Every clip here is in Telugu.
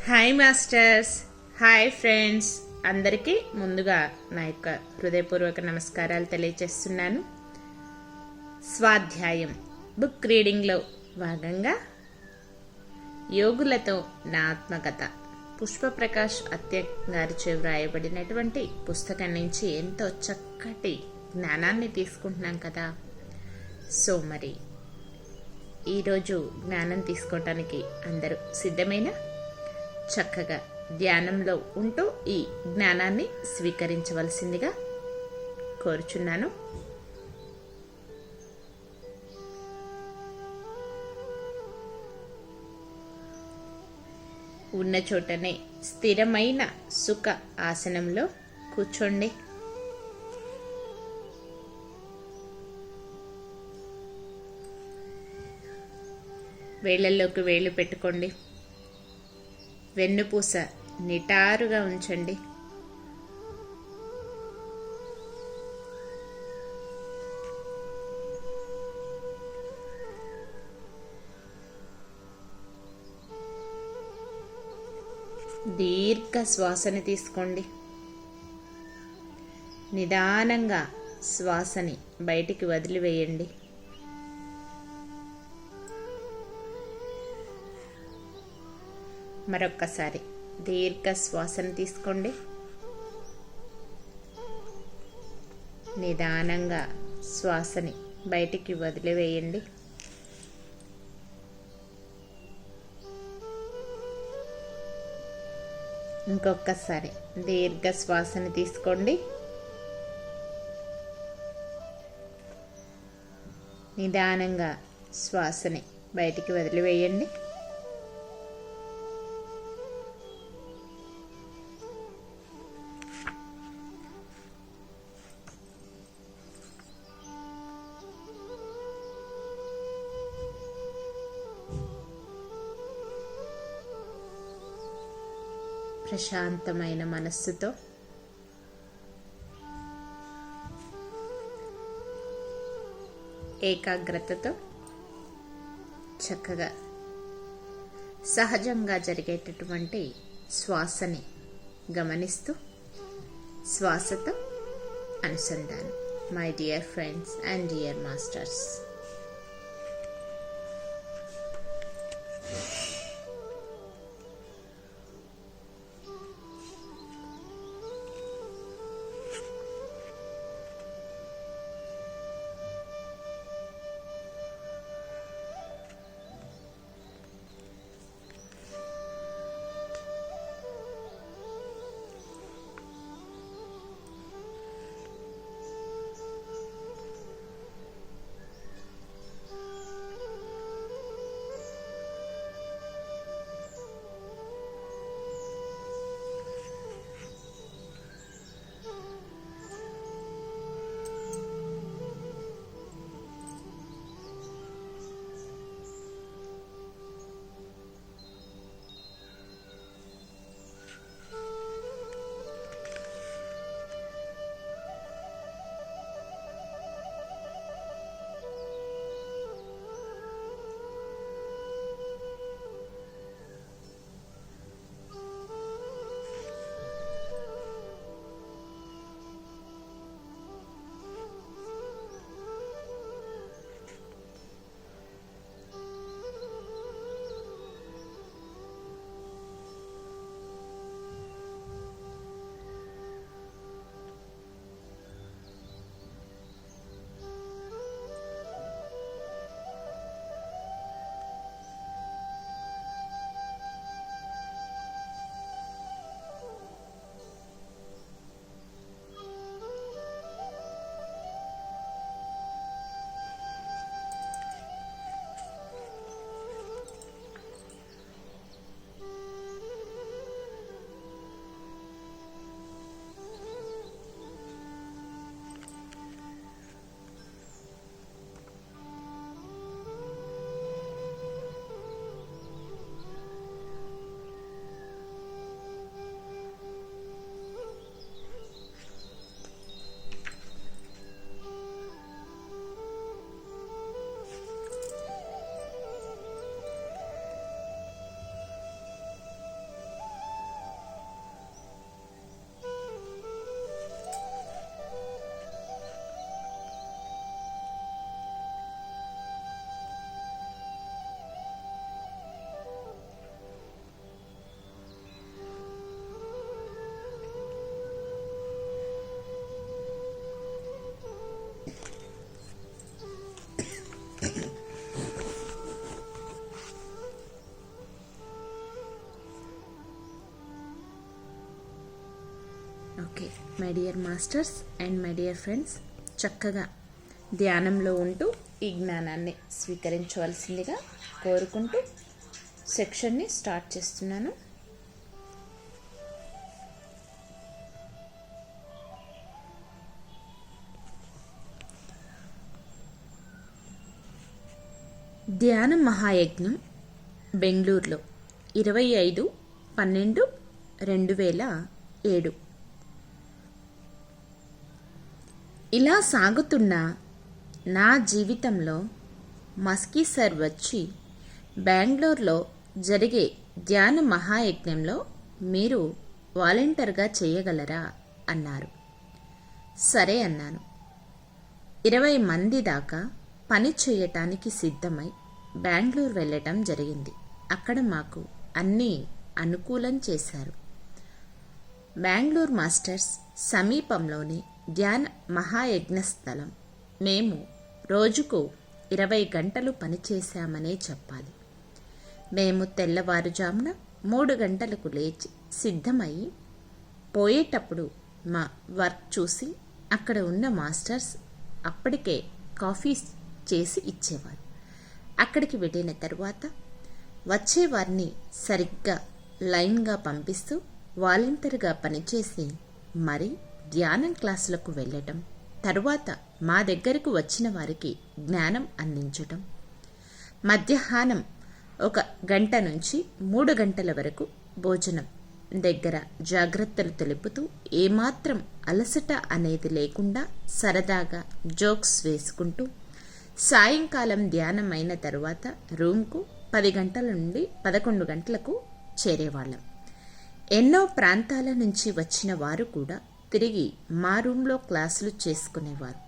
Hi masters, hi friends. అందరికీ ముందుగా నా యొక్క హృదయపూర్వక నమస్కారాలు తెలియజేస్తున్నాను. స్వాధ్యాయం బుక్ రీడింగ్లో భాగంగా యోగులతో నా ఆత్మకథ పుష్పప్రకాష్ అత్య గారిచే వ్రాయబడినటువంటి పుస్తకం నుంచి ఎంతో చక్కటి జ్ఞానాన్ని తీసుకుంటున్నాం కదా. సో మరి ఈరోజు జ్ఞానం తీసుకోవటానికి అందరూ సిద్ధమైన చక్కగా ధ్యానంలో ఉంటూ ఈ జ్ఞానాన్ని స్వీకరించవలసిందిగా కోరుచున్నాను. ఉన్న చోటనే స్థిరమైన సుఖ ఆసనంలో కూర్చోండి. వేళ్ళల్లోకి వేళ్ళు పెట్టుకోండి. వెన్నుపూస నిటారుగా ఉంచండి. దీర్ఘ శ్వాసని తీసుకోండి. నిదానంగా శ్వాసని బయటికి వదిలివేయండి. మరొక్కసారి దీర్ఘ శ్వాసను తీసుకోండి. నిదానంగా శ్వాసని బయటికి వదిలివేయండి. ఇంకొకసారి దీర్ఘ శ్వాసని తీసుకోండి. నిదానంగా శ్వాసని బయటికి వదిలివేయండి. ప్రశాంతమైన మనస్సుతో ఏకాగ్రతతో చక్కగా సహజంగా జరిగేటటువంటి శ్వాసని గమనిస్తూ శ్వాసతో అనుసంధానం. My dear friends and dear masters, okay my dear masters and my dear friends, చక్కగా ధ్యానంలో ఉంటూ ఈ జ్ఞానాన్ని స్వీకరించవలసిందిగా కోరుకుంటూ సెక్షన్ని స్టార్ట్ చేస్తున్నాను. ధ్యాన మహాయజ్ఞం బెంగళూరులో 25/12/2007. ఇలా సాగుతున్న నా జీవితంలో మస్కీ సార్ వచ్చి బెంగళూరులో జరిగే ధ్యాన మహాయజ్ఞంలో మీరు వాలంటీర్గా చేయగలరా అన్నారు. సరే అన్నాను. 20 మంది దాకా పని చేయటానికి సిద్ధమై బెంగళూరు వెళ్ళటం జరిగింది. అక్కడ మాకు అన్నీ అనుకూలం చేశారు. బెంగళూరు మాస్టర్స్ సమీపంలోని ధ్యాన మహాయజ్ఞ స్థలం. మేము రోజుకు 20 గంటలు పనిచేశామనే చెప్పాలి. మేము తెల్లవారుజామున 3 గంటలకు లేచి సిద్ధమయ్యి పోయేటప్పుడు మా వర్క్ చూసి అక్కడ ఉన్న మాస్టర్స్ అప్పటికే కాఫీ చేసి ఇచ్చేవారు. అక్కడికి వెళ్ళిన తరువాత వచ్చేవారిని సరిగ్గా లైన్గా పంపిస్తూ వాలంటీర్గా పనిచేసి మరి ధ్యానం క్లాసులకు వెళ్ళటం, తరువాత మా దగ్గరకు వచ్చిన వారికి జ్ఞానం అందించటం. మధ్యాహ్నం 1 గంట నుంచి 3 గంటల వరకు భోజనం దగ్గర జాగ్రత్తలు తెలుపుతూ ఏమాత్రం అలసట అనేది లేకుండా సరదాగా జోక్స్ వేసుకుంటూ సాయంకాలం ధ్యానం అయిన తరువాత రూమ్కు 10 గంటల నుండి 11 గంటలకు చేరేవాళ్ళం. ఎన్నో ప్రాంతాల నుంచి వచ్చిన వారు కూడా తిరిగి మా రూమ్లో క్లాసులు చేసుకునేవారు.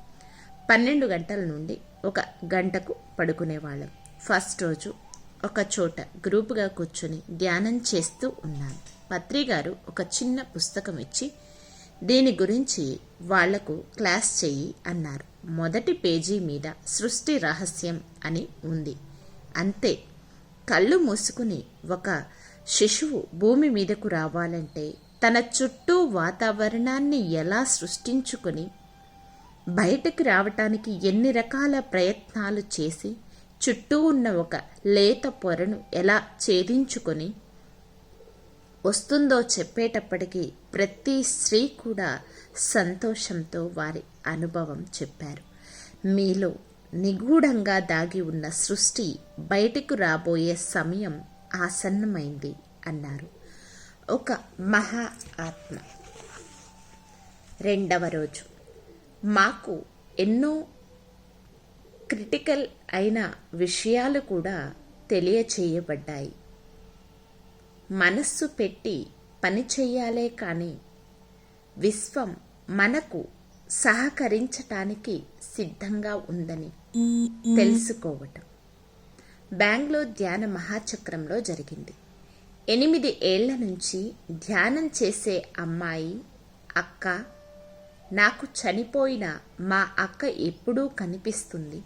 12 గంటల నుండి 1 గంటకు పడుకునేవాళ్ళం. ఫస్ట్ రోజు ఒక చోట గ్రూపుగా కూర్చొని ధ్యానం చేస్తూ ఉన్నాను. పత్రి గారు ఒక చిన్న పుస్తకం ఇచ్చి దీని గురించి వాళ్లకు క్లాస్ చెయ్యి అన్నారు. మొదటి పేజీ మీద సృష్టి రహస్యం అని ఉంది. అంతే. కళ్ళు మూసుకుని ఒక శిశువు భూమి మీదకు రావాలంటే తన చుట్టూ వాతావరణాన్ని ఎలా సృష్టించుకొని బయటకు రావటానికి ఎన్ని రకాల ప్రయత్నాలు చేసి చుట్టూ ఉన్న ఒక లేత పొరను ఎలా ఛేదించుకొని వస్తుందో చెప్పేటప్పటికీ ప్రతి స్త్రీ కూడా సంతోషంతో వారి అనుభవం చెప్పారు. మీలో నిగూఢంగా దాగి ఉన్న సృష్టి బయటకు రాబోయే సమయం ఆసన్నమైంది అన్నారు ఒక మహా ఆత్మ. 2వ రోజు మాకు ఎన్నో క్రిటికల్ అయిన విషయాలు కూడా తెలియచేయబడ్డాయి. మనస్సు పెట్టి పని చెయ్యాలే కానీ విశ్వం మనకు సహకరించటానికి సిద్ధంగా ఉందని తెలుసుకోవటం బెంగళూరు ధ్యాన మహాచక్రంలో జరిగింది. 8 ఏళ్ల నుంచి ధ్యానం చేసే అమ్మాయి అక్క, నాకు చనిపోయిన మా అక్క ఎప్పుడూ కనిపిస్తుంది,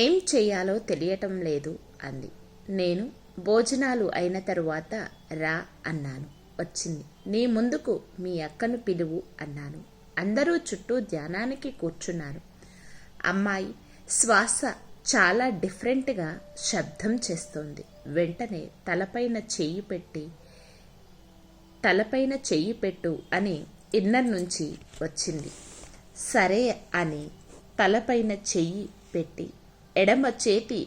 ఏం చెయ్యాలో తెలియటం లేదు అంది. నేను భోజనాలు అయిన తరువాత రా అన్నాను. వచ్చింది. నీ ముందుకు మీ అక్కను పిలువు అన్నాను. అందరూ చుట్టూ ధ్యానానికి కూర్చున్నారు. అమ్మాయి శ్వాస చాలా డిఫరెంట్గా శబ్దం చేస్తోంది. వెంటనే తలపైన చెయ్యి పెట్టు అని ఇన్నర్ నుంచి వచ్చింది. సరే అని తలపైన చెయ్యి పెట్టి ఎడమ చేతి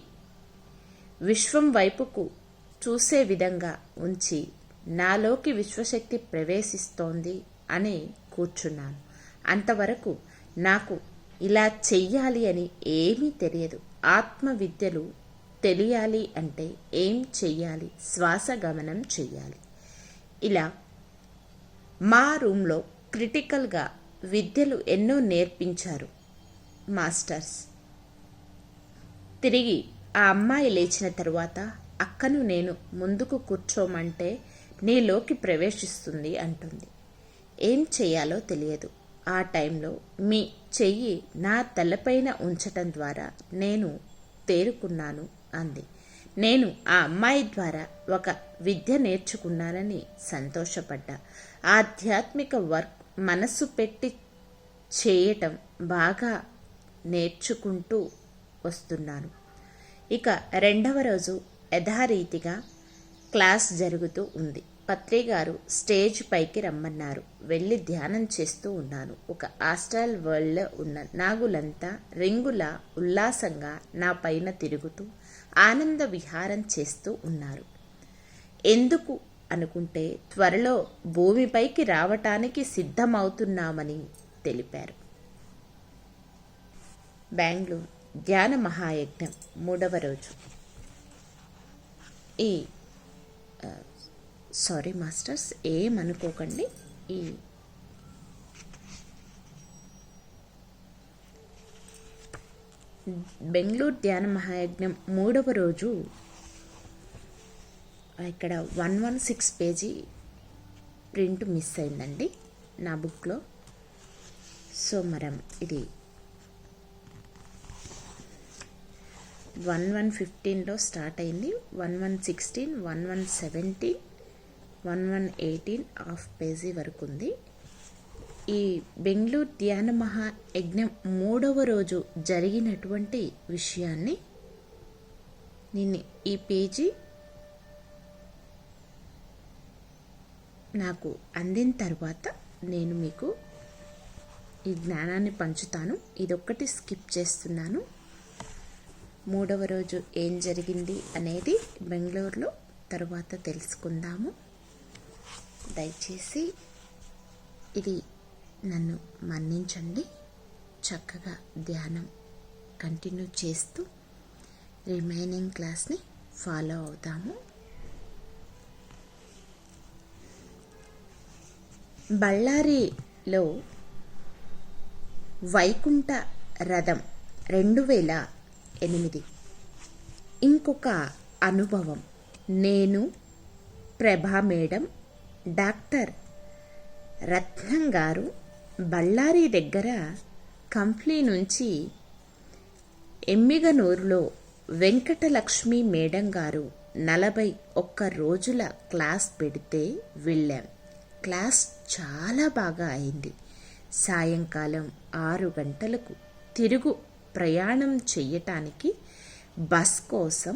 విశ్వం వైపుకు చూసే విధంగా ఉంచి నాలోకి విశ్వశక్తి ప్రవేశిస్తోంది అని కూర్చున్నాను. అంతవరకు నాకు ఇలా చెయ్యాలి అని ఏమీ తెలియదు. ఆత్మ విద్యలు తెలియాలి అంటే ఏం చెయ్యాలి? శ్వాస గమనం చెయ్యాలి. ఇలా మా రూమ్లో క్రిటికల్గా విద్యలు ఎన్నో నేర్పించారు మాస్టర్స్. తిరిగి ఆ అమ్మాయి లేచిన తరువాత అక్కను నేను ముందుకు కూర్చోమంటే నీలోకి ప్రవేశిస్తుంది అంటుంది. ఏం చెయ్యాలో తెలియదు. ఆ టైంలో మీ చెయ్యి నా తలపైన ఉంచటం ద్వారా నేను తేరుకున్నాను అంది. నేను ఆ అమ్మాయి ద్వారా ఒక విద్య నేర్చుకున్నానని సంతోషపడ్డా. ఆధ్యాత్మిక వర్క్ మనసు పెట్టి చేయటం బాగా నేర్చుకుంటూ వస్తున్నాను. ఇక రెండవ రోజు యథారీతిగా క్లాస్ జరుగుతూ ఉంది. పత్రి గారు స్టేజ్ పైకి రమ్మన్నారు. వెళ్ళి ధ్యానం చేస్తూ ఉన్నాను. ఒక ఆస్ట్రల్ వరల్డ్లో ఉన్న నాగులంతా రింగులా ఉల్లాసంగా నా పైన తిరుగుతూ ఆనంద విహారం చేస్తూ ఉన్నారు. ఎందుకు అనుకుంటే త్వరలో భూమిపైకి రావటానికి సిద్ధమవుతున్నామని తెలిపారు. బెంగళూరు ధ్యాన మహాయజ్ఞం 3వ రోజు. సారీ మాస్టర్స్, ఏమనుకోకండి. ఈ బెంగళూరు ధ్యాన మహాయజ్ఞం 3వ రోజు. ఇక్కడ 116 పేజీ ప్రింట్ మిస్ అయిందండి నా బుక్లో. సో మనం ఇది 1115లో స్టార్ట్ అయింది. 1116, 1117, 1118 హాఫ్ పేజీ వరకు ఉంది. ఈ బెంగళూరు ధ్యాన మహాయజ్ఞం 3వ రోజు జరిగినటువంటి విషయాన్ని నేను ఈ పేజీ నాకు అందిన తర్వాత నేను మీకు ఈ జ్ఞానాన్ని పంచుతాను. ఇదొక్కటి స్కిప్ చేస్తున్నాను. 3వ రోజు ఏం జరిగింది అనేది బెంగళూరులో తర్వాత తెలుసుకుందాము. దయచేసి ఇది నన్ను మన్నించండి. చక్కగా ధ్యానం కంటిన్యూ చేస్తూ రిమైనింగ్ క్లాస్ని ఫాలో అవుతాము. బళ్ళారిలో వైకుంఠ రథం 2008 ఇంకొక అనుభవం. నేను, ప్రభా మేడం, డాక్టర్ రత్నం గారు బళ్ళారి దగ్గర కంప్లీ నుంచి ఎమ్మిగనూరులో వెంకటలక్ష్మి మేడం గారు 41 రోజుల క్లాస్ పెడితే వెళ్ళాం. క్లాస్ చాలా బాగా అయింది. సాయంకాలం 6 గంటలకు తిరుగు ప్రయాణం చెయ్యటానికి బస్ కోసం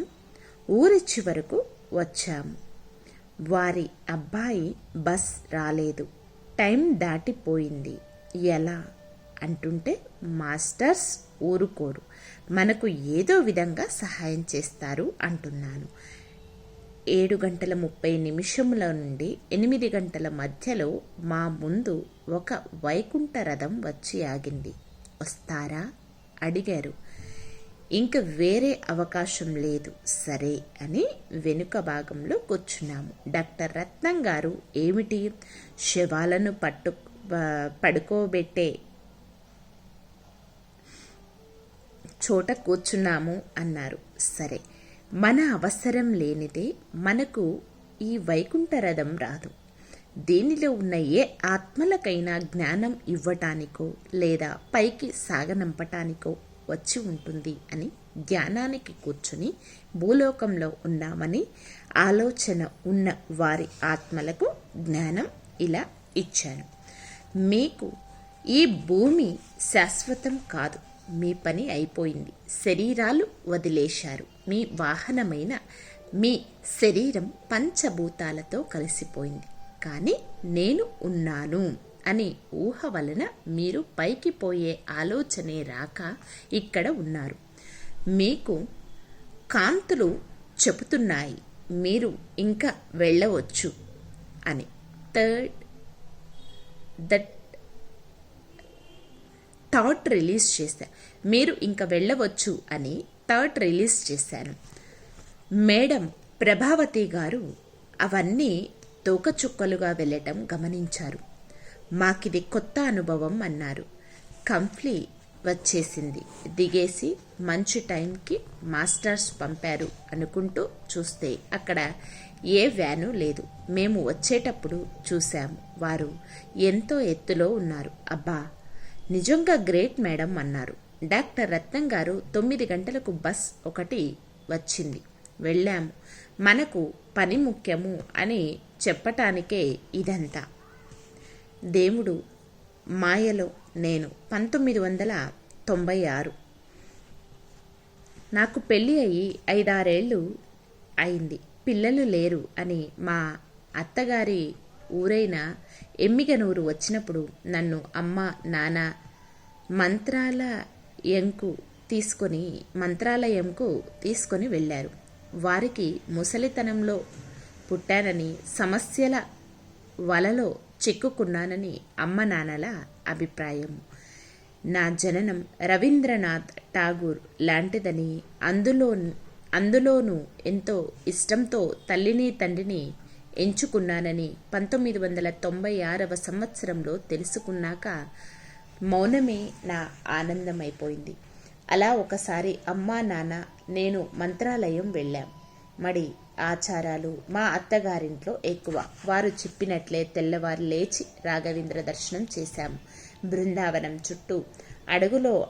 ఊరి చివరకు వచ్చాము. వారి అబ్బాయి బస్ రాలేదు, టైం దాటిపోయింది. ఎలా అంటుంటే మాస్టర్స్ ఊరుకోరు, మనకు ఏదో విధంగా సహాయం చేస్తారు అంటున్నాను. 7:30 నుండి 8 గంటల మధ్యలో మా ముందు ఒక వైకుంఠ రథం వచ్చి ఆగింది. వస్తారా అడిగారు. ఇంక వేరే అవకాశం లేదు సరే అని వెనుక భాగంలో కూర్చున్నాము. డాక్టర్ రత్నం గారు ఏమిటి శవాలను పడుకోబెట్టే చోట కూర్చున్నాము అన్నారు. సరే, మన అవసరం లేనిదే మనకు ఈ వైకుంఠ రథం రాదు. దీనిలో ఉన్న ఏ ఆత్మలకైనా జ్ఞానం ఇవ్వటానికో లేదా పైకి సాగనంపటానికో వచ్చి ఉంటుంది అని ధ్యానానికి కూర్చుని భూలోకంలో ఉన్నామని ఆలోచన ఉన్న వారి ఆత్మలకు జ్ఞానం ఇలా ఇచ్చాను. మీకు ఈ భూమి శాశ్వతం కాదు, మీ పని అయిపోయింది. శరీరాలు వదిలేశారు. మీ వాహనమైన మీ శరీరం పంచభూతాలతో కలిసిపోయింది. కానీ నేను ఉన్నాను అని ఊహ వలన మీరు పైకి పోయే ఆలోచనే రాక ఇక్కడ ఉన్నారు. మీకు కాంతులు చెబుతున్నాయి మీరు ఇంకా వెళ్ళవచ్చు అని. థాట్ రిలీజ్ చేశాను. మీరు ఇంకా వెళ్ళవచ్చు అని థాట్ రిలీజ్ చేశాను. మేడం ప్రభావతి గారు అవన్నీ తోకచుక్కలుగా వెళ్ళటం గమనించారు. మాకిది కొత్త అనుభవం అన్నారు. కంప్లీ వచ్చేసింది. దిగేసి మంచి టైంకి మాస్టర్స్ పంపారు అనుకుంటూ చూస్తే అక్కడ ఏ వ్యాను లేదు. మేము వచ్చేటప్పుడు చూశాము. వారు ఎంతో ఎత్తులో ఉన్నారు. అబ్బా, నిజంగా గ్రేట్ మేడం అన్నారు. డాక్టర్ రత్నం గారు 9 గంటలకు బస్ ఒకటి వచ్చింది, వెళ్ళాము. మనకు పని ముఖ్యము అని చెప్పటానికే ఇదంతా. దేవుడు మాయలో నేను 1996. నాకు పెళ్ళి అయ్యి 5-6 ఏళ్ళు అయింది. పిల్లలు లేరు అని మా అత్తగారి ఊరైన ఎమ్మిగనూరు వచ్చినప్పుడు నన్ను అమ్మ నాన్న మంత్రాలయంకు తీసుకొని వెళ్ళారు. వారికి ముసలితనంలో పుట్టానని, సమస్యల వలలో చిక్కుకున్నానని అమ్మ నాన్నల అభిప్రాయం. నా జననం రవీంద్రనాథ్ ఠాగూర్ లాంటిదని, అందులోనూ ఎంతో ఇష్టంతో తల్లిని తండ్రిని ఎంచుకున్నానని 1996 తెలుసుకున్నాక మౌనమే నా ఆనందమైపోయింది. అలా ఒకసారి అమ్మా నాన్న నేను మంత్రాలయం వెళ్ళాం. మడి ఆచారాలు మా అత్తగారింట్లో ఎక్కువ. వారు చెప్పినట్లే తెల్లవారు లేచి రాఘవేంద్ర దర్శనం చేశాము. బృందావనం చుట్టూ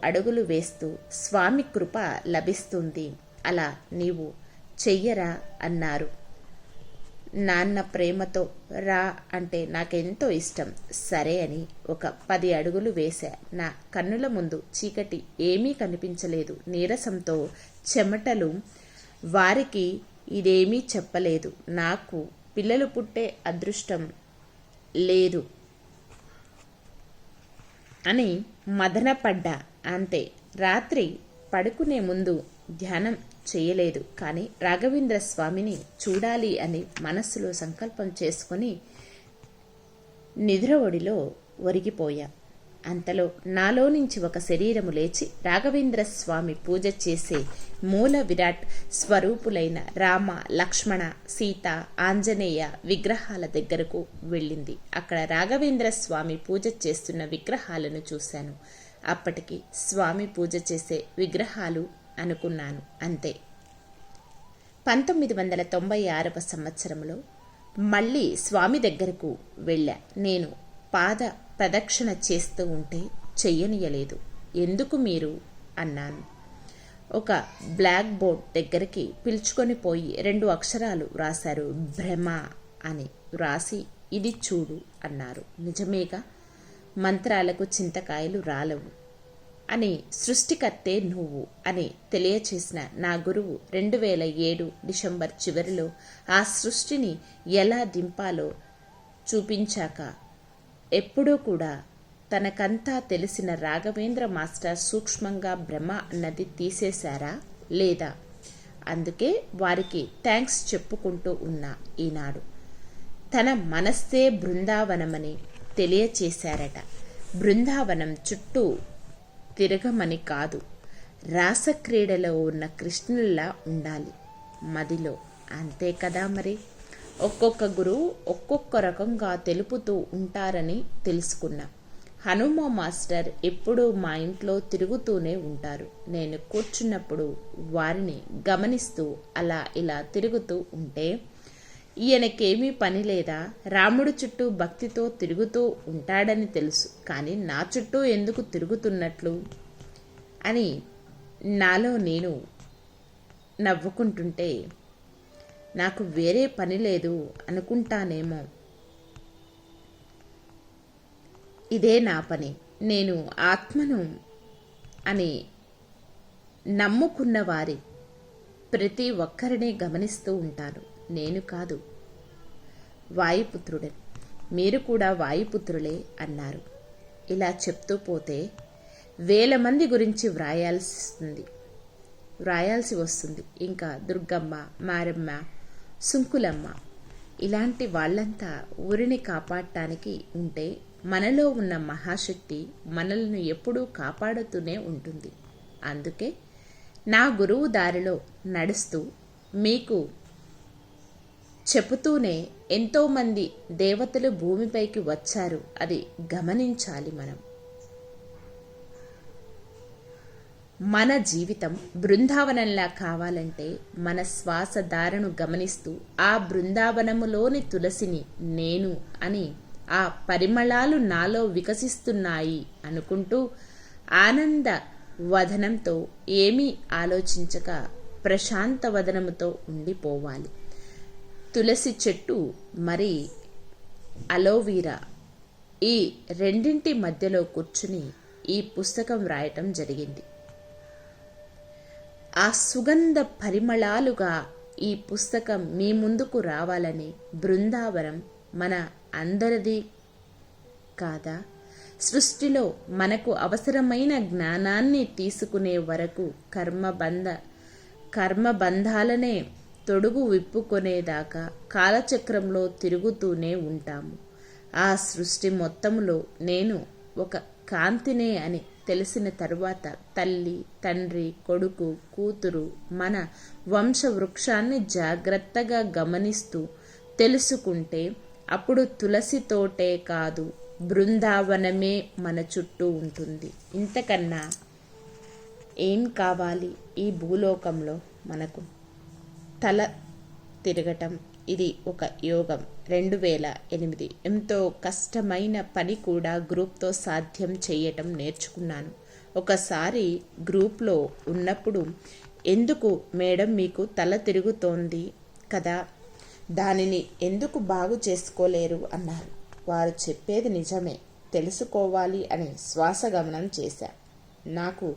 అడుగులు వేస్తూ స్వామి కృప లభిస్తుంది, అలా నీవు చెయ్యరా అన్నారు. నాన్న ప్రేమతో రా అంటే నాకెంతో ఇష్టం. సరే అని ఒక 10 అడుగులు వేశా. నా కన్నుల ముందు చీకటి ఏమీ కనిపించలేదు. నీరసంతో చెమటలు. వారికి ఇదేమీ చెప్పలేదు. నాకు పిల్లలు పుట్టే అదృష్టం లేదు అని మదనపడ్డా అంతే. రాత్రి పడుకునే ముందు ధ్యానం చేయలేదు, కానీ రాఘవేంద్ర స్వామిని చూడాలి అని మనస్సులో సంకల్పం చేసుకుని నిద్ర ఒడిలో ఒరిగిపోయా. అంతలో నాలో నుంచి ఒక శరీరము లేచి రాఘవేంద్ర స్వామి పూజ చేసే మూల విరాట్ స్వరూపులైన రామ, లక్ష్మణ, సీత, ఆంజనేయ విగ్రహాల దగ్గరకు వెళ్ళింది. అక్కడ రాఘవేంద్ర స్వామి పూజ చేస్తున్న విగ్రహాలను చూశాను. అప్పటికి స్వామి పూజ చేసే విగ్రహాలు అనుకున్నాను అంతే. 1996 మళ్ళీ స్వామి దగ్గరకు వెళ్ళా. నేను పాద ప్రదక్షిణ చేస్తూ ఉంటే చెయ్యనియలేదు. ఎందుకు మీరు అన్నాను. ఒక బ్లాక్ బోర్డ్ దగ్గరికి పిలుచుకొని పోయి 2 అక్షరాలు రాశారు. భ్రమ అని రాసి ఇది చూడు అన్నారు. నిజమేగా, మంత్రాలకు చింతకాయలు రాలవు అని సృష్టికర్తే నువ్వు అని తెలియచేసిన నా గురువు 2007 డిసెంబర్ చివరిలో ఆ సృష్టిని ఎలా దింపాలో చూపించాక ఎప్పుడూ కూడా తనకంతా తెలిసిన రాఘవేంద్ర మాస్టర్ సూక్ష్మంగా బ్రహ్మ అన్నది తీసేశారా లేదా? అందుకే వారికి థ్యాంక్స్ చెప్పుకుంటూ ఉన్నా. ఈనాడు తన మనస్సే బృందావనమని తెలియచేశారట. బృందావనం చుట్టూ తిరగమని కాదు, రాసక్రీడలో ఉన్న కృష్ణుల్లా ఉండాలి మదిలో. అంతే కదా మరి. ఒక్కొక్క గురువు ఒక్కొక్క రకంగా తెలుపుతూ ఉంటారని తెలుసుకున్నా. హనుమ మాస్టర్ ఎప్పుడూ మా ఇంట్లో తిరుగుతూనే ఉంటారు. నేను కూర్చున్నప్పుడు వారిని గమనిస్తూ అలా ఇలా తిరుగుతూ ఉంటే, ఈయనకేమీ పని లేదా, రాముడు చుట్టూ భక్తితో తిరుగుతూ ఉంటాడని తెలుసు, కానీ నా చుట్టూ ఎందుకు తిరుగుతున్నట్లు అని నాలో నేను నవ్వుకుంటుంటే, నాకు వేరే పని లేదు అనుకుంటానేమో. ఇదే నా పని. నేను ఆత్మను అని నమ్ముకున్న వారి ప్రతి ఒక్కరిని గమనిస్తూ ఉంటాను. నేను కాదు, వాయుపుత్రుడే. మీరు కూడా వాయుపుత్రులే అన్నారు. ఇలా చెప్తూ పోతే 1000 మంది గురించి వ్రాయాల్సి వస్తుంది. ఇంకా దుర్గమ్మ, మారమ్మ, సుంకులమ్మ ఇలాంటి వాళ్ళంతా ఊరిని కాపాడటానికి ఉంటే, మనలో ఉన్న మహాశక్తి మనల్ని ఎప్పుడూ కాపాడుతూనే ఉంటుంది. అందుకే నా గురువు దారిలో నడుస్తూ మీకు చెబుతూనే ఎంతోమంది దేవతలు భూమిపైకి వచ్చారు. అది గమనించాలి మనం. మన జీవితం బృందావనంలా కావాలంటే మన శ్వాస ధారను గమనిస్తూ ఆ బృందావనములోని తులసిని నేను అని, ఆ పరిమళాలు నాలో వికసిస్తున్నాయి అనుకుంటూ ఆనంద వదనంతో ఏమీ ఆలోచించక ప్రశాంత వదనముతో ఉండిపోవాలి. తులసి చెట్టు మరి అలోవీరా ఈ రెండింటి మధ్యలో కూర్చుని ఈ పుస్తకం రాయటం జరిగింది. ఆ సుగంధ పరిమళాలుగా ఈ పుస్తకం మీ ముందుకు రావాలని బృందావనం మన అందరిది కాదా? సృష్టిలో మనకు అవసరమైన జ్ఞానాన్ని తీసుకునే వరకు కర్మబంధాలనే తొడుగు విప్పుకొనేదాకా కాలచక్రంలో తిరుగుతూనే ఉంటాము. ఆ సృష్టి మొత్తంలో నేను ఒక కాంతినే అని తెలిసిన తరువాత తల్లి, తండ్రి, కొడుకు, కూతురు మన వంశవృక్షాన్ని జాగ్రత్తగా గమనిస్తూ తెలుసుకుంటే అప్పుడు తులసి తోటే కాదు బృందావనమే మన చుట్టూ ఉంటుంది. ఇంతకన్నా ఏం కావాలి ఈ భూలోకంలో మనకు? తల తిరగటం ఇది ఒక యోగం. 2008 ఎంతో కష్టమైన పని కూడా గ్రూప్తో సాధ్యం చేయటం నేర్చుకున్నాను. ఒకసారి గ్రూప్లో ఉన్నప్పుడు, ఎందుకు మేడం మీకు తల తిరుగుతోంది కదా, దానిని ఎందుకు బాగు చేసుకోలేరు అన్నారు. వారు చెప్పేది నిజమే, తెలుసుకోవాలి అని శ్వాసగమనం చేశా. నాకు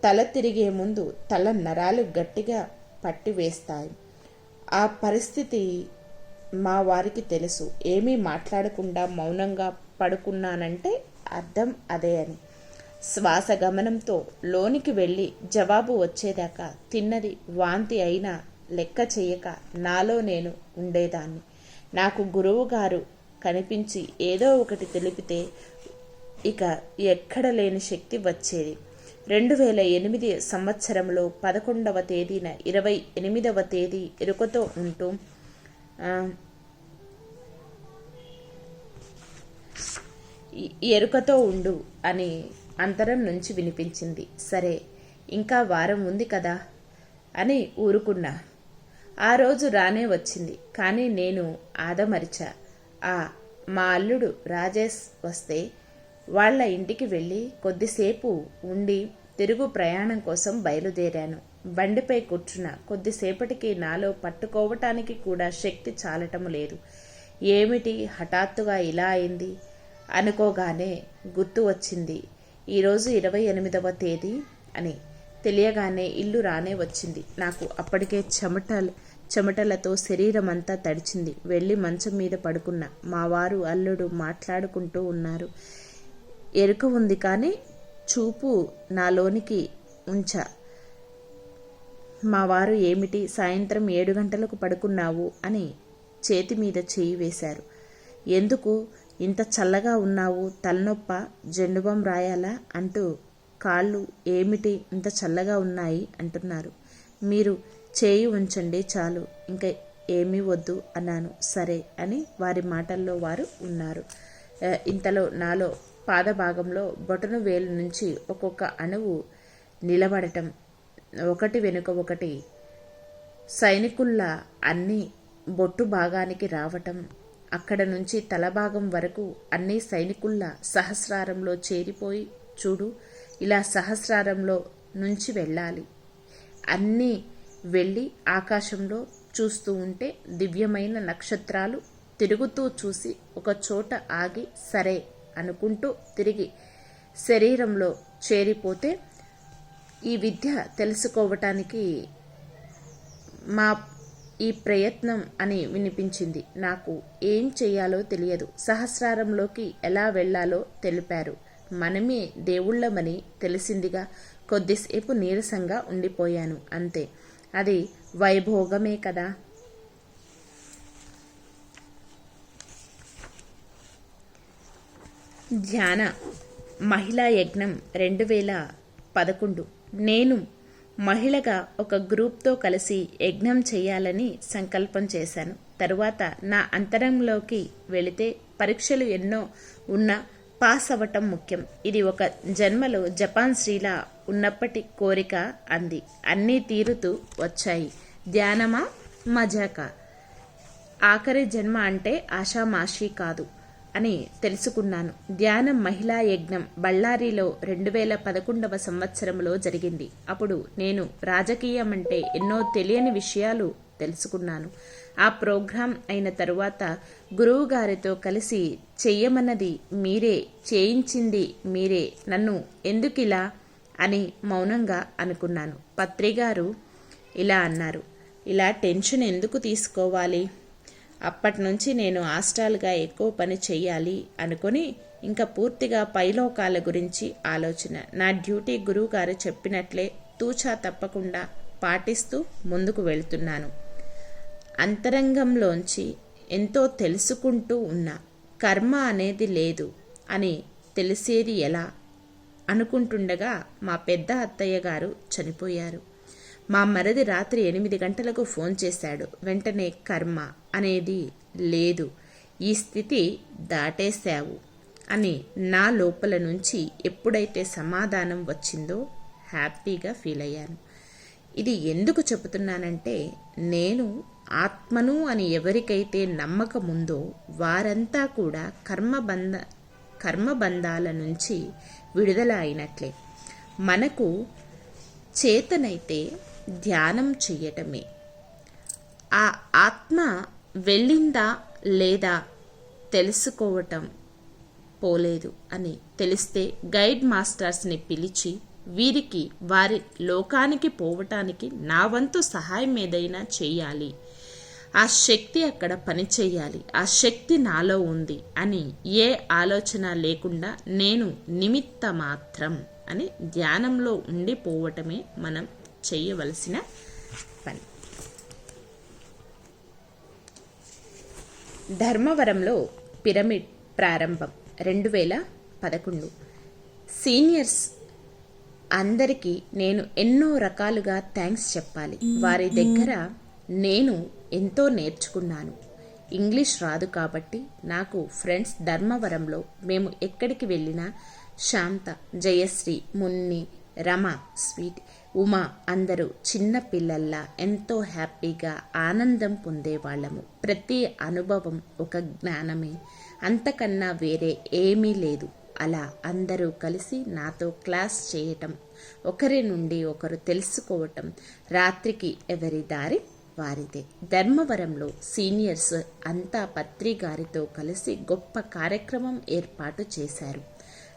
తల తిరిగే ముందు తల నరాలు గట్టిగా పట్టివేస్తాయి. ఆ పరిస్థితి మా వారికి తెలుసు. ఏమీ మాట్లాడకుండా మౌనంగా పడుకున్నానంటే అర్థం అదే అని. శ్వాస గమనంతో లోనికి వెళ్ళి జవాబు వచ్చేదాకా తిన్నది వాంతి అయినా లెక్క చేయక నాలో నేను ఉండేదాన్ని. నాకు గురువు గారు కనిపించి ఏదో ఒకటి తెలిపితే ఇక ఎక్కడ లేని శక్తి వచ్చేది. 2008 సంవత్సరంలో 11వ తేదీన 28వ తేదీ ఎరుకతో ఉంటూ ఎరుకతో ఉండు అని అంతరం నుంచి వినిపించింది. సరే, ఇంకా వారం ఉంది కదా అని ఊరుకున్నా. ఆ రోజు రానే వచ్చింది. కానీ నేను ఆదమరిచా. మా అల్లుడు రాజేష్ వస్తే వాళ్ళ ఇంటికి వెళ్ళి కొద్దిసేపు ఉండి తిరుగు ప్రయాణం కోసం బయలుదేరాను. బండిపై కూర్చున్న కొద్దిసేపటికి నాలో పట్టుకోవటానికి కూడా శక్తి చాలటం లేదు. ఏమిటి హఠాత్తుగా ఇలా అయింది అనుకోగానే గుర్తు వచ్చింది, ఈరోజు 28వ తేదీ అని. తెలియగానే ఇల్లు రానే వచ్చింది. నాకు అప్పటికే చెమటలతో శరీరం అంతా తడిచింది. వెళ్ళి మంచం మీద పడుకున్నా. మా వారు అల్లుడు మాట్లాడుకుంటూ ఉన్నారు. ఎరుక ఉంది కానీ చూపు నాలోనికి ఉంచా. మా వారు ఏమిటి సాయంత్రం 7 గంటలకు పడుకున్నావు అని చేతి మీద చేయి వేశారు. ఎందుకు ఇంత చల్లగా ఉన్నావు, తలనొప్ప, జెండుబాం రాయాలా అంటూ కాళ్ళు ఏమిటి ఇంత చల్లగా ఉన్నాయి అంటున్నారు. మీరు చేయి ఉంచండి చాలు, ఇంకా ఏమీ వద్దు అన్నాను. సరే అని వారి మాటల్లో వారు ఉన్నారు. ఇంతలో నాలో పాదభాగంలో బొటను వేలు నుంచి ఒక్కొక్క అణువు నిలబడటం, ఒకటి వెనుక ఒకటి సైనికుల్లా అన్నీ బొట్టు భాగానికి రావటం, అక్కడ నుంచి తలభాగం వరకు అన్నీ సైనికుల్లా సహస్రారంలో చేరిపోయి చూడు, ఇలా సహస్రారంలో నుంచి వెళ్ళాలి. అన్నీ వెళ్ళి ఆకాశంలో చూస్తూ ఉంటే దివ్యమైన నక్షత్రాలు తిరుగుతూ చూసి ఒక చోట ఆగి సరే అనుకుంటూ తిరిగి శరీరంలో చేరిపోతే ఈ విద్య తెలుసుకోవటానికి మా ఈ ప్రయత్నం అని వినిపించింది. నాకు ఏం చెయ్యాలో తెలియదు. సహస్రారంలోకి ఎలా వెళ్ళాలో తెలిపారు. మనమే దేవుళ్ళమని తెలిసిందిగా. కొద్దిసేపు నీరసంగా ఉండిపోయాను అంతే. అది వైభోగమే కదా. ధ్యాన మహిళా యజ్ఞం 2011. నేను మహిళగా ఒక గ్రూప్తో కలిసి యజ్ఞం చేయాలని సంకల్పం చేశాను. తరువాత నా అంతరంలోకి వెళితే పరీక్షలు ఎన్నో ఉన్నా పాస్ అవ్వటం ముఖ్యం. ఇది ఒక జన్మలో జపాన్ స్త్రీలా ఉన్నప్పటి కోరిక అంది. అన్నీ తీరుతూ వచ్చాయి. ధ్యానమా మజాకా? ఆఖరి జన్మ అంటే ఆషామాషీ కాదు అని తెలుసుకున్నాను. ధ్యానం మహిళా యజ్ఞం బళ్ళారిలో 2011 సంవత్సరంలో జరిగింది. అప్పుడు నేను రాజకీయం అంటే ఎన్నో తెలియని విషయాలు తెలుసుకున్నాను. ఆ ప్రోగ్రాం అయిన తరువాత గురువు గారితో కలిసి చెయ్యమన్నది మీరే, చేయించింది మీరే, నన్ను ఎందుకిలా అని మౌనంగా అనుకున్నాను. పత్రిగారు ఇలా అన్నారు, ఇలా టెన్షన్ ఎందుకు తీసుకోవాలి? అప్పటి నుంచి నేను ఆస్ట్రాల్గా ఎక్కువ పని చెయ్యాలి అనుకొని ఇంకా పూర్తిగా పైలోకాల గురించి ఆలోచన. నా డ్యూటీ గురువు గారు చెప్పినట్లే తూచా తప్పకుండా పాటిస్తూ ముందుకు వెళ్తున్నాను. అంతరంగంలోంచి ఎంతో తెలుసుకుంటూ ఉన్నా. కర్మ అనేది లేదు అని తెలిసేది ఎలా అనుకుంటుండగా మా పెద్ద అత్తయ్య గారు చనిపోయారు. మా మరిది రాత్రి 8 గంటలకు ఫోన్ చేశాడు. వెంటనే కర్మ అనేది లేదు, ఈ స్థితి దాటేశావు అని నా లోపల నుంచి ఎప్పుడైతే సమాధానం వచ్చిందో హ్యాపీగా ఫీల్ అయ్యాను. ఇది ఎందుకు చెబుతున్నానంటే, నేను ఆత్మను అని ఎవరికైతే నమ్మకం ఉందో వారంతా కూడా కర్మబంధాల నుంచి విడుదల అయినట్లే. మనకు చేతనైతే ధ్యానం చెయ్యటమే. ఆ ఆత్మ వెళ్ళిందా లేదా తెలుసుకోవటం పోలేదు అని తెలిస్తే గైడ్ మాస్టర్స్ని పిలిచి వీరికి వారి లోకానికి పోవటానికి నా వంతు సహాయం ఏదైనా చేయాలి, ఆ శక్తి అక్కడ పనిచేయాలి, ఆ శక్తి నాలో ఉంది అని ఏ ఆలోచన లేకుండా నేను నిమిత్త మాత్రం అని ధ్యానంలో ఉండిపోవటమే మనం చేయవలసిన పని. ధర్మవరంలో పిరమిడ్ ప్రారంభం 2011. సీనియర్స్ అందరికీ నేను ఎన్నో రకాలుగా థ్యాంక్స్ చెప్పాలి. వారి దగ్గర నేను ఎంతో నేర్చుకున్నాను. ఇంగ్లీష్ రాదు కాబట్టి నాకు ఫ్రెండ్స్ ధర్మవరంలో మేము ఎక్కడికి వెళ్ళినా శాంత, జయశ్రీ, మున్ని, రమ, స్వీట్, ఉమా అందరూ చిన్న పిల్లల్లా ఎంతో హ్యాపీగా ఆనందం పొందేవాళ్ళము. ప్రతి అనుభవం ఒక జ్ఞానమే, అంతకన్నా వేరే ఏమీ లేదు. అలా అందరూ కలిసి నాతో క్లాస్ చేయటం, ఒకరి నుండి ఒకరు తెలుసుకోవటం, రాత్రికి ఎవరి దారి వారిదే. ధర్మవరంలో సీనియర్స్ అంతా పత్రిగారితో కలిసి గొప్ప కార్యక్రమం ఏర్పాటు చేశారు.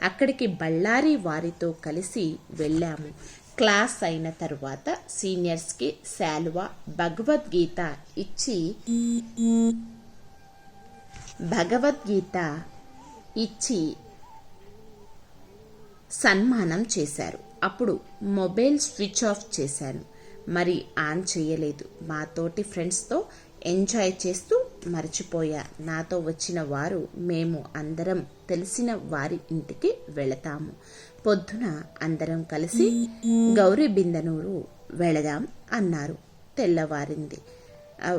అక్కడికి బళ్ళారి వారితో కలిసి వెళ్ళాము. క్లాస్ అయిన తరువాత సీనియర్స్కి శాలువా, భగవద్గీత ఇచ్చి సన్మానం చేశారు. అప్పుడు మొబైల్ స్విచ్ ఆఫ్ చేశాను, మరి ఆన్ చేయలేదు. మా తోటి ఫ్రెండ్స్తో ఎంజాయ్ చేస్తూ మర్చిపోయా. నాతో వచ్చిన వారు మేము అందరం తెలిసిన వారి ఇంటికి వెళతాము. పొద్దున అందరం కలిసి గౌరీబిందనూరు వెళదాం అన్నారు. తెల్లవారింది.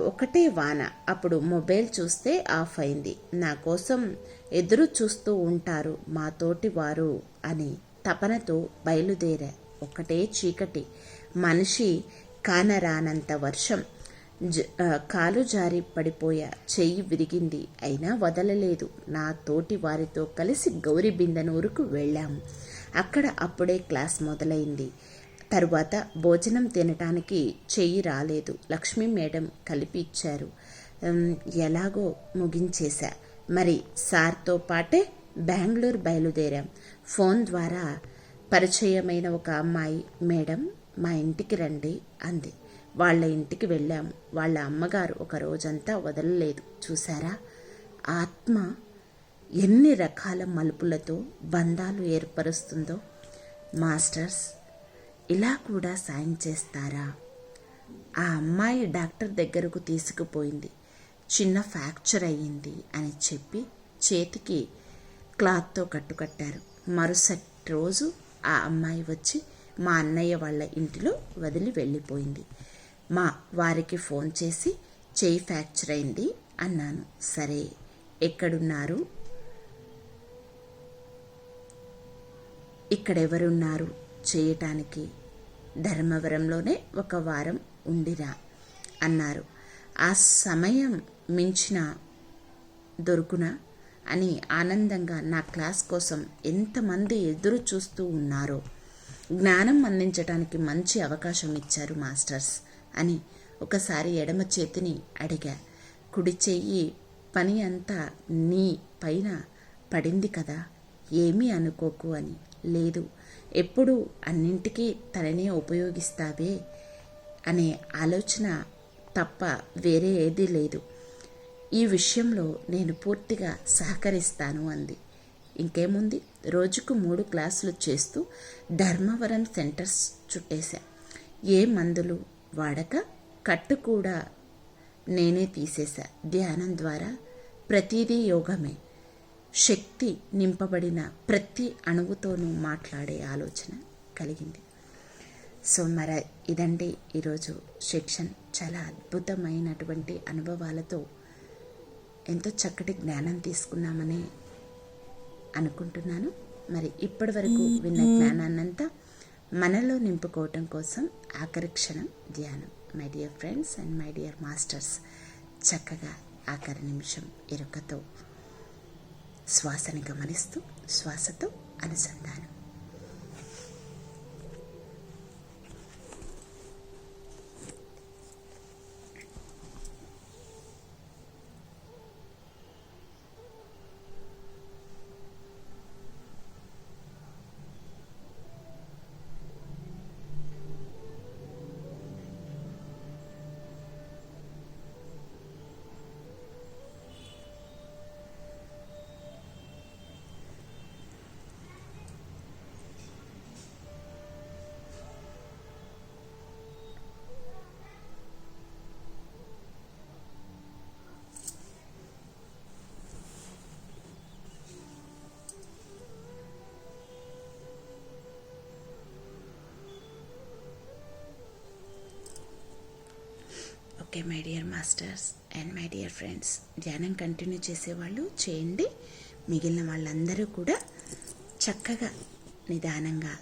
ఒకటే వాన. అప్పుడు మొబైల్ చూస్తే ఆఫ్ అయింది. నా కోసం ఎదురు చూస్తూ ఉంటారు మా తోటి వారు అని తపనతో బయలుదేరా. ఒకటే చీకటి, మనిషి కానరానంత వర్షం. కాలు జారి పడిపోయా, చెయ్యి విరిగింది, అయినా వదలలేదు. నా తోటి వారితో కలిసి గౌరీబిందనూరుకు వెళ్ళాము. అక్కడ అప్పుడే క్లాస్ మొదలైంది. తరువాత భోజనం తినటానికి చెయ్యి రాలేదు. లక్ష్మీ మేడం కలిపి ఇచ్చారు. ఎలాగో ముగించేశా. మరి సార్తో పాటే బెంగళూరు బయలుదేరాం. ఫోన్ ద్వారా పరిచయమైన ఒక అమ్మాయి, మేడం మా ఇంటికి రండి అంది. వాళ్ళ ఇంటికి వెళ్ళాము. వాళ్ళ అమ్మగారు ఒక రోజంతా వదలలేదు. చూసారా, ఆత్మ ఎన్ని రకాల మలుపులతో బంధాలు ఏర్పరుస్తుందో. మాస్టర్స్ ఇలా కూడా సాయం చేస్తారా? ఆ అమ్మాయి డాక్టర్ దగ్గరకు తీసుకుపోయింది. చిన్న ఫ్రాక్చర్ అయ్యింది అని చెప్పి చేతికి క్లాత్తో కట్టుకట్టారు. మరుసటి రోజు ఆ అమ్మాయి వచ్చి మా అన్నయ్య వాళ్ళ ఇంటిలో వదిలి వెళ్ళిపోయింది. మా వారికి ఫోన్ చేసి చెయ్యి ఫ్రాక్చర్ అయింది అన్నాను. సరే, ఎక్కడున్నారు? ఇక్కడెవరున్నారు చేయటానికి? ధర్మవరంలోనే ఒక వారం ఉండిరా అన్నారు. ఆ సమయం మించిన దొరుకునా అని ఆనందంగా నా క్లాస్ కోసం ఎంతమంది ఎదురు చూస్తూ ఉన్నారో. జ్ఞానం అందించడానికి మంచి అవకాశం ఇచ్చారు మాస్టర్స్ అని ఒకసారి ఎడమ చేతిని అడిగా. కుడి చెయ్యి పని అంతా నీ పైన పడింది కదా, ఏమీ అనుకోకు అని. లేదు, ఎప్పుడు అన్నింటికీ తననే ఉపయోగిస్తావే అనే ఆలోచన తప్ప వేరే ఏదీ లేదు. ఈ విషయంలో నేను పూర్తిగా సహకరిస్తాను అంది. ఇంకేముంది, రోజుకు 3 క్లాసులు చేస్తూ ధర్మవరం సెంటర్స్ చుట్టేశా. ఏ మందులు వాడక కట్టు కూడా నేనే తీసేశా. ధ్యానం ద్వారా ప్రతిదీ యోగమే. శక్తి నింపబడిన ప్రతి అణువుతోనూ మాట్లాడే ఆలోచన కలిగింది. సో మరి ఇదండి ఈరోజు సెక్షన్. చాలా అద్భుతమైనటువంటి అనుభవాలతో ఎంతో చక్కటి జ్ఞానం తీసుకున్నామని అనుకుంటున్నాను. మరి ఇప్పటి వరకు విన్న జ్ఞానాన్నంతా మనలో నింపుకోవటం కోసం ఆఖరి క్షణం ధ్యానం. My dear friends and my dear masters, చక్కగా ఆఖరి నిమిషం ఎరుకతో శ్వాసని గమనిస్తూ శ్వాసతో అనుసంధానం. Okay my dear masters and my dear friends, ధ్యానం కంటిన్యూ చేసేవాళ్ళు చేయండి. మిగిలిన వాళ్ళందరూ కూడా చక్కగా నిదానంగా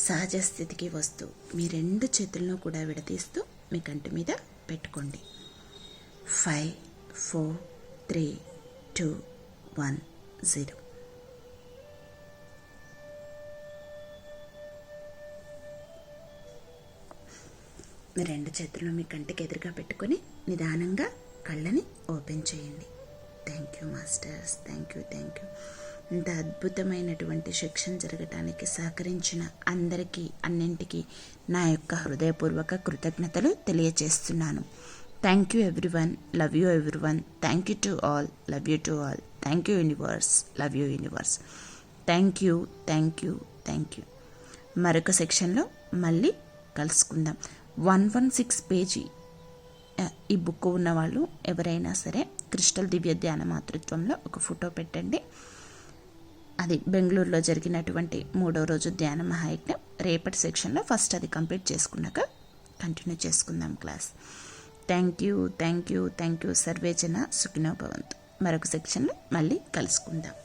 సహజ స్థితికి వస్తూ మీ 2 చేతులను కూడా విడదీస్తూ మీ కంటి మీద పెట్టుకోండి. 5, 4, 3, 2, 1, 0. మీ 2 చేతులను మీ కంటికి ఎదురుగా పెట్టుకొని నిదానంగా కళ్ళని ఓపెన్ చేయండి. Thank you masters, thank you. ఇంత అద్భుతమైనటువంటి సెక్షన్ జరగటానికి సహకరించిన అందరికీ అన్నింటికీ నా యొక్క హృదయపూర్వక కృతజ్ఞతలు తెలియజేస్తున్నాను. Thank you everyone, love you everyone, thank you to all, love you to all, thank you universe, love you universe, thank you. మరొక సెక్షన్లో మళ్ళీ కలుసుకుందాం. 116 పేజీ ఈ బుక్ ఉన్నవాళ్ళు ఎవరైనా సరే క్రిస్టల్ దివ్య ధ్యాన మాతృత్వంలో ఒక ఫోటో పెట్టండి. అది బెంగళూరులో జరిగినటువంటి 3వ రోజు ధ్యాన మహాయజ్ఞం. రేపటి సెక్షన్లో ఫస్ట్ అది కంప్లీట్ చేసుకున్నాక కంటిన్యూ చేసుకుందాం క్లాస్. Thank you. సర్వేజన సుఖినో భవంతు. మరొక సెక్షన్లో మళ్ళీ కలుసుకుందాం.